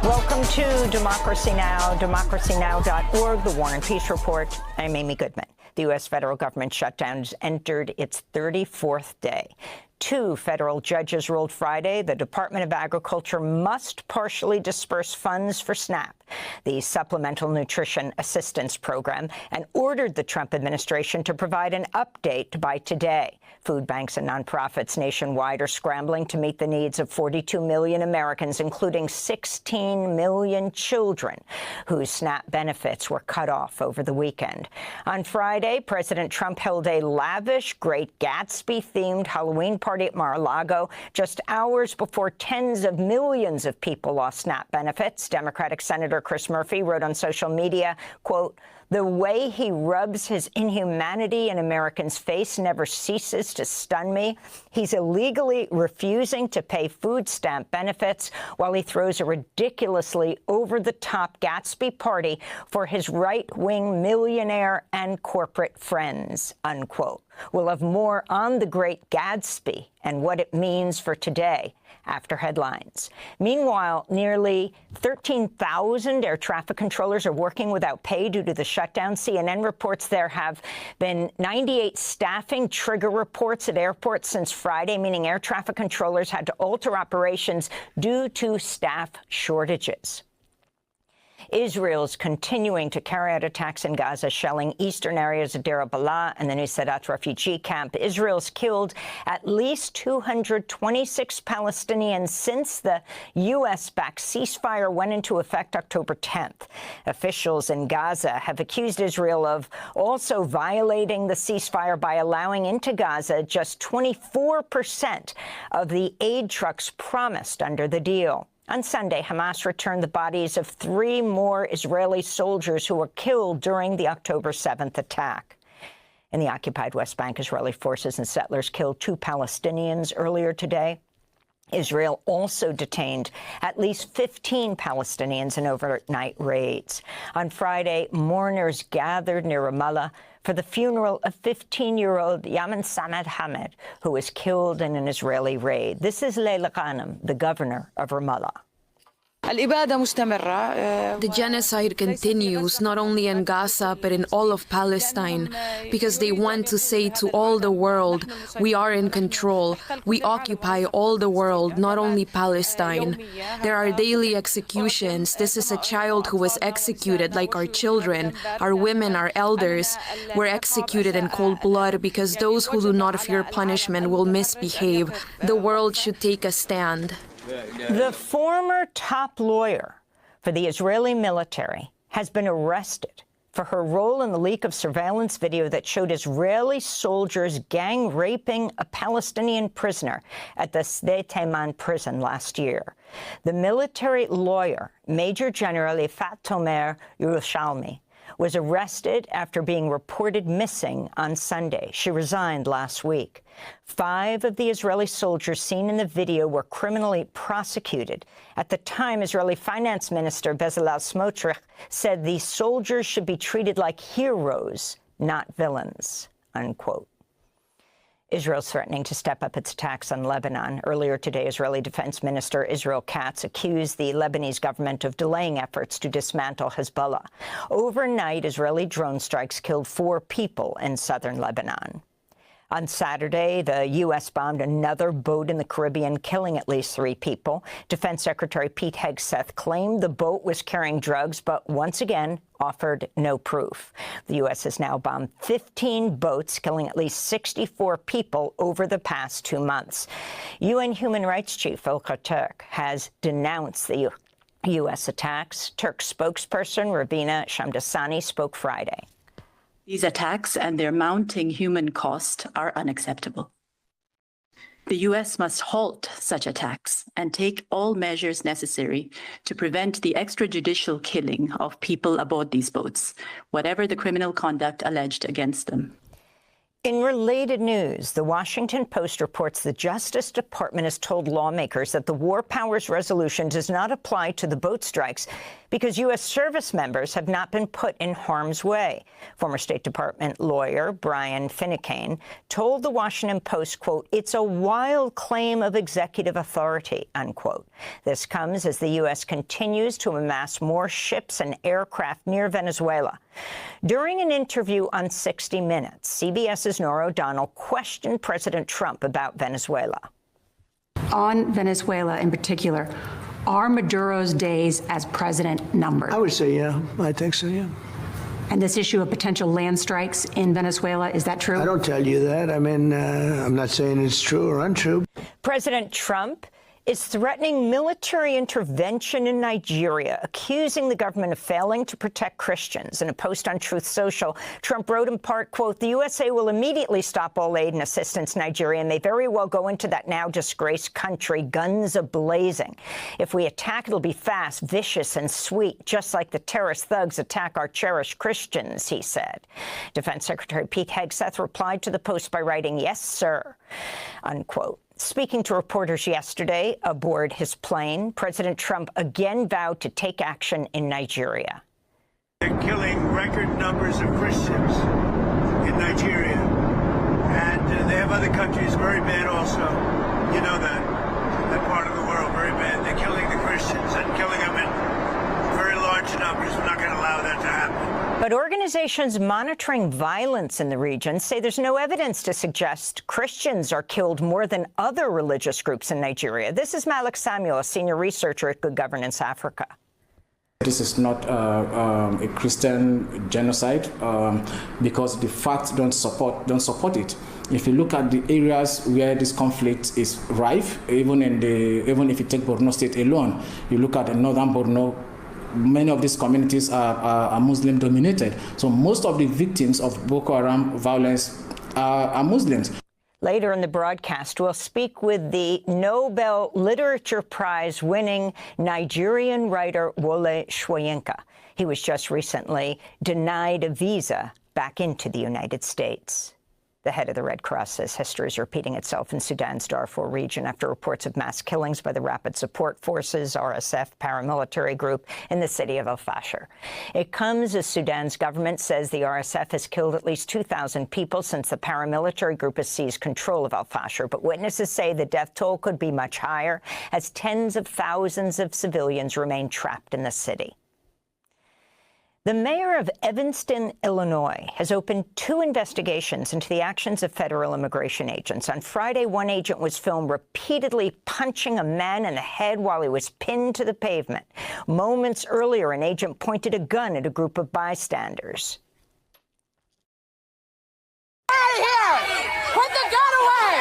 Welcome to Democracy Now!, democracynow.org, the War and Peace Report. I'm Amy Goodman. The U.S. federal government shutdown has entered its 34th day. Two federal judges ruled Friday the Department of Agriculture must partially disperse funds for SNAP, the Supplemental Nutrition Assistance Program, and ordered the Trump administration to provide an update by today. Food banks and nonprofits nationwide are scrambling to meet the needs of 42 million Americans, including 16 million children whose SNAP benefits were cut off over the weekend. On Friday, President Trump held a lavish Great Gatsby-themed Halloween party at Mar-a-Lago just hours before tens of millions of people lost SNAP benefits. Democratic Senator Chris Murphy wrote on social media, quote, "The way he rubs his inhumanity in Americans' face never ceases to stun me. He's illegally refusing to pay food stamp benefits while he throws a ridiculously over-the-top Gatsby party for his right-wing millionaire and corporate friends," unquote. We'll have more on the Great Gatsby and what it means for today after headlines. Meanwhile, nearly 13,000 air traffic controllers are working without pay due to the shutdown. CNN reports there have been 98 staffing trigger reports at airports since Friday, meaning air traffic controllers had to alter operations due to staff shortages. Israel's continuing to carry out attacks in Gaza, shelling eastern areas of Deir al-Balah and the Nuseirat refugee camp. Israel's killed at least 226 Palestinians since the U.S.-backed ceasefire went into effect October 10th. Officials in Gaza have accused Israel of also violating the ceasefire by allowing into Gaza just 24% of the aid trucks promised under the deal. On Sunday, Hamas returned the bodies of 3 more Israeli soldiers who were killed during the October 7th attack. In the occupied West Bank, Israeli forces and settlers killed 2 Palestinians earlier today. Israel also detained at least 15 Palestinians in overnight raids. On Friday, mourners gathered near Ramallah for the funeral of 15-year-old Yamin Samad Hamed, who was killed in an Israeli raid. This is Leila Ghanem, the governor of Ramallah. The genocide continues not only in Gaza but in all of Palestine because they want to say to all the world, we are in control, we occupy all the world, not only Palestine. There are daily executions. This is a child who was executed like our children, our women, our elders were executed in cold blood because those who do not fear punishment will misbehave. The world should take a stand. The former top lawyer for the Israeli military has been arrested for her role in the leak of surveillance video that showed Israeli soldiers gang raping a Palestinian prisoner at the Sde Teiman prison last year. The military lawyer, Major General ʻFAKTŌ Yerushalmi, was arrested after being reported missing on Sunday. She resigned last week. 5 of the Israeli soldiers seen in the video were criminally prosecuted. At the time, Israeli Finance Minister Bezalel Smotrich said these soldiers should be treated like heroes, not villains, unquote. Israel's threatening to step up its attacks on Lebanon. Earlier today, Israeli Defense Minister Israel Katz accused the Lebanese government of delaying efforts to dismantle Hezbollah. Overnight, Israeli drone strikes killed 4 people in southern Lebanon. On Saturday, the U.S. bombed another boat in the Caribbean, killing at least 3 people. Defense Secretary Pete Hegseth claimed the boat was carrying drugs, but once again offered no proof. The U.S. has now bombed 15 boats, killing at least 64 people over the past 2 months. UN Human Rights Chief Volker Turk has denounced the U.S. attacks. Turk's spokesperson, Ravina Shamdasani, spoke Friday. These attacks and their mounting human cost are unacceptable. The U.S. must halt such attacks and take all measures necessary to prevent the extrajudicial killing of people aboard these boats, whatever the criminal conduct alleged against them. In related news, the Washington Post reports the Justice Department has told lawmakers that the War Powers Resolution does not apply to the boat strikes because U.S. service members have not been put in harm's way. Former State Department lawyer Brian Finucane told the Washington Post, quote, "It's a wild claim of executive authority," unquote. This comes as the U.S. continues to amass more ships and aircraft near Venezuela. During an interview on 60 Minutes, CBS's Norah O'Donnell questioned President Trump about Venezuela. On Venezuela in particular, are Maduro's days as president numbered? I would say, yeah. I think so, yeah. And this issue of potential land strikes in Venezuela, is that true? I don't tell you that. I mean, I'm not saying it's true or untrue. President Trump is threatening military intervention in Nigeria, accusing the government of failing to protect Christians. In a post on Truth Social, Trump wrote in part, quote, "The USA will immediately stop all aid and assistance to Nigeria and may very well go into that now disgraced country, guns a-blazing. If we attack, it'll be fast, vicious, and sweet, just like the terrorist thugs attack our cherished Christians," he said. Defense Secretary Pete Hegseth replied to the post by writing, "Yes, sir," unquote. Speaking to reporters yesterday aboard his plane, President Trump again vowed to take action in Nigeria. They're killing record numbers of Christians in Nigeria, and they have other countries very bad also. You know that part of the world, very bad. They're killing the Christians and killing them in very large numbers. We're not going to allow that to happen. But organizations monitoring violence in the region say there's no evidence to suggest Christians are killed more than other religious groups in Nigeria. This is Malik Samuel, a senior researcher at Good Governance Africa. This is not a Christian genocide because the facts don't support it. If you look at the areas where this conflict is rife, even if you take Borno State alone, you look at the northern Borno. Many of these communities are Muslim dominated. So most of the victims of Boko Haram violence are Muslims. Later in the broadcast, we'll speak with the Nobel Literature Prize winning Nigerian writer Wole Soyinka. He was just recently denied a visa back into the United States. The head of the Red Cross says history is repeating itself in Sudan's Darfur region after reports of mass killings by the Rapid Support Forces, RSF paramilitary group, in the city of Al-Fashir. It comes as Sudan's government says the RSF has killed at least 2,000 people since the paramilitary group has seized control of Al-Fashir. But witnesses say the death toll could be much higher as tens of thousands of civilians remain trapped in the city. The mayor of Evanston, Illinois, has opened 2 investigations into the actions of federal immigration agents. On Friday, one agent was filmed repeatedly punching a man in the head while he was pinned to the pavement. Moments earlier, an agent pointed a gun at a group of bystanders. Out of here! Put the gun away!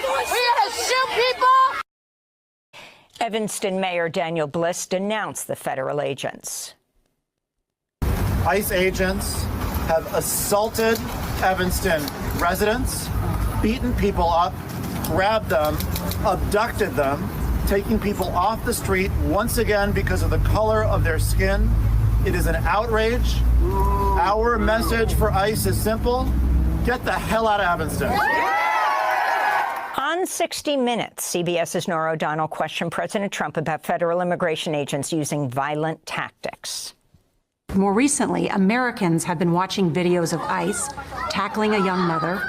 We're gonna shoot people! Evanston Mayor Daniel Bliss denounced the federal agents. ICE agents have assaulted Evanston residents, beaten people up, grabbed them, abducted them, taking people off the street once again because of the color of their skin. It is an outrage. Our message for ICE is simple: get the hell out of Evanston. On 60 Minutes, CBS's Norah O'Donnell questioned President Trump about federal immigration agents using violent tactics. More recently, Americans have been watching videos of ICE tackling a young mother,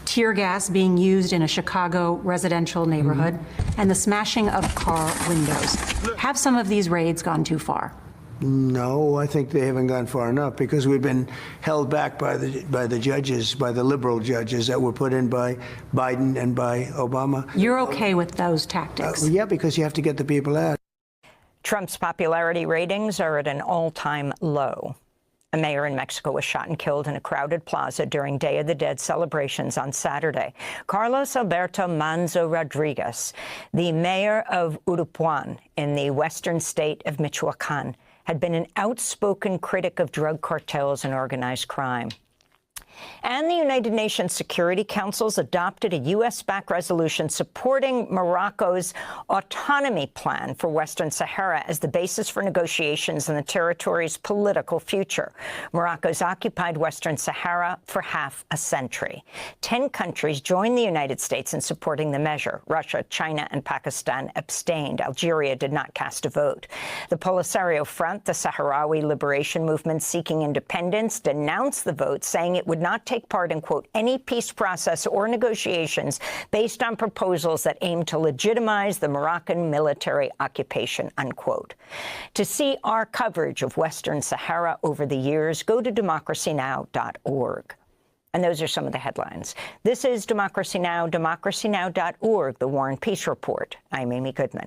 tear gas being used in a Chicago residential neighborhood, and the smashing of car windows. Have some of these raids gone too far? No, I think they haven't gone far enough because we've been held back by the judges, by the liberal judges that were put in by Biden and by Obama. You're okay with those tactics? Yeah, because you have to get the people out. Trump's popularity ratings are at an all-time low. A mayor in Mexico was shot and killed in a crowded plaza during Day of the Dead celebrations on Saturday. Carlos Alberto Manzo Rodriguez, the mayor of Uruapan in the western state of Michoacan, had been an outspoken critic of drug cartels and organized crime. And the United Nations Security Council's adopted a U.S.-backed resolution supporting Morocco's autonomy plan for Western Sahara as the basis for negotiations in the territory's political future. Morocco's occupied Western Sahara for half a century. 10 countries joined the United States in supporting the measure. Russia, China, and Pakistan abstained. Algeria did not cast a vote. The Polisario Front, the Sahrawi liberation movement seeking independence, denounced the vote, saying it would not take part in, quote, any peace process or negotiations based on proposals that aim to legitimize the Moroccan military occupation, unquote. To see our coverage of Western Sahara over the years, go to democracynow.org. And those are some of the headlines. This is Democracy Now!, democracynow.org, the War and Peace Report. I'm Amy Goodman.